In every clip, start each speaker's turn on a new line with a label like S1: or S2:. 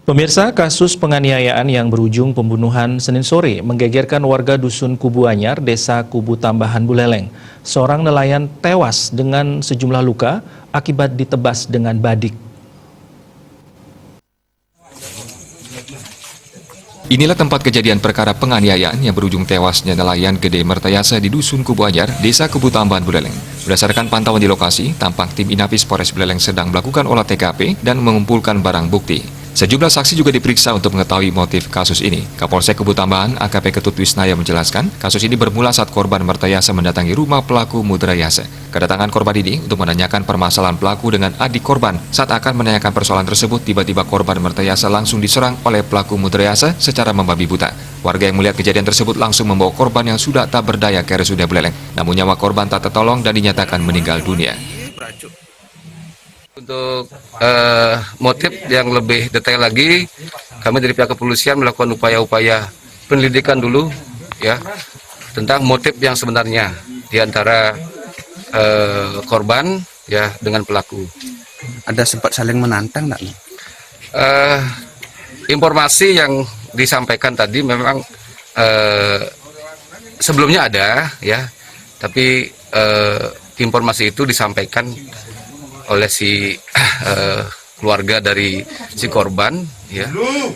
S1: Pemirsa, kasus penganiayaan yang berujung pembunuhan Senin sore menggegerkan warga Dusun Kubu Anyar, Desa Kubu Tambahan Buleleng. Seorang nelayan tewas dengan sejumlah luka akibat ditebas dengan badik.
S2: Inilah tempat kejadian perkara penganiayaan yang berujung tewasnya nelayan Gede Mertayasa di Dusun Kubu Anyar, Desa Kubu Tambahan Buleleng. Berdasarkan pantauan di lokasi, tampak tim Inafis Polres Buleleng sedang melakukan olah TKP dan mengumpulkan barang bukti. Sejumlah saksi juga diperiksa untuk mengetahui motif kasus ini. Kapolsek Kubu Tambahan AKP Ketut Wisnaya menjelaskan, kasus ini bermula saat korban Mertayasa mendatangi rumah pelaku Mudrayasa. Kedatangan korban ini untuk menanyakan permasalahan pelaku dengan adik korban. Saat akan menanyakan persoalan tersebut, tiba-tiba korban Mertayasa langsung diserang oleh pelaku Mudrayasa secara membabi buta. Warga yang melihat kejadian tersebut langsung membawa korban yang sudah tak berdaya ke RSUD Buleleng. Namun nyawa korban tak tertolong dan dinyatakan meninggal dunia.
S3: Untuk motif yang lebih detail lagi, kami dari pihak kepolisian melakukan upaya-upaya penyelidikan dulu ya tentang motif yang sebenarnya di antara korban ya dengan pelaku.
S4: Ada sempat saling menantang nggak?
S3: Informasi yang disampaikan tadi memang sebelumnya ada ya, tapi informasi itu disampaikan oleh si keluarga dari si korban ya,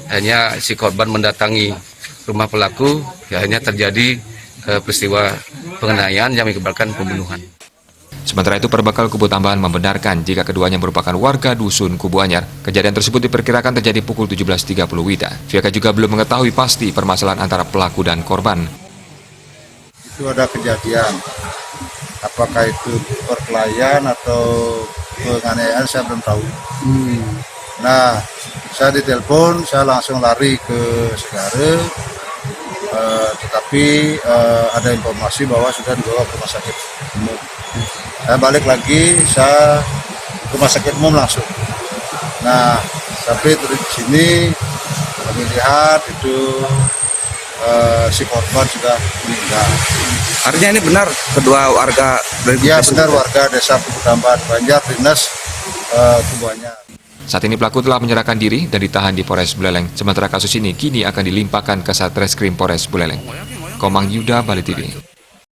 S3: hanya si korban mendatangi rumah pelaku ya, hanya terjadi peristiwa penganiayaan yang mengakibatkan pembunuhan.
S2: Sementara itu, Perbakal Kubu Tambahan membenarkan jika keduanya merupakan warga Dusun Kubu Anyar. Kejadian tersebut diperkirakan terjadi pukul 17.30 WITA. Pihaknya juga belum mengetahui pasti permasalahan antara pelaku dan korban.
S5: Itu ada kejadian, apakah itu perkelahian atau penganiayaan saya belum tahu. Nah, saya ditelepon, saya langsung lari ke Segare, tetapi ada informasi bahwa sudah dibawa ke rumah sakit umum. Saya balik lagi, saya ke rumah sakit umum langsung. Nah, sampai di sini kami lihat itu si korban sudah meninggal.
S4: Artinya ini benar kedua warga dari
S5: Ya benar, warga Desa Kubu Tambahan Banjar, Dinas Kubu Anyar.
S2: Saat ini pelaku telah menyerahkan diri dan ditahan di Polres Buleleng. Sementara kasus ini kini akan dilimpahkan ke Satreskrim Polres Buleleng. Komang Yuda, Bali TV.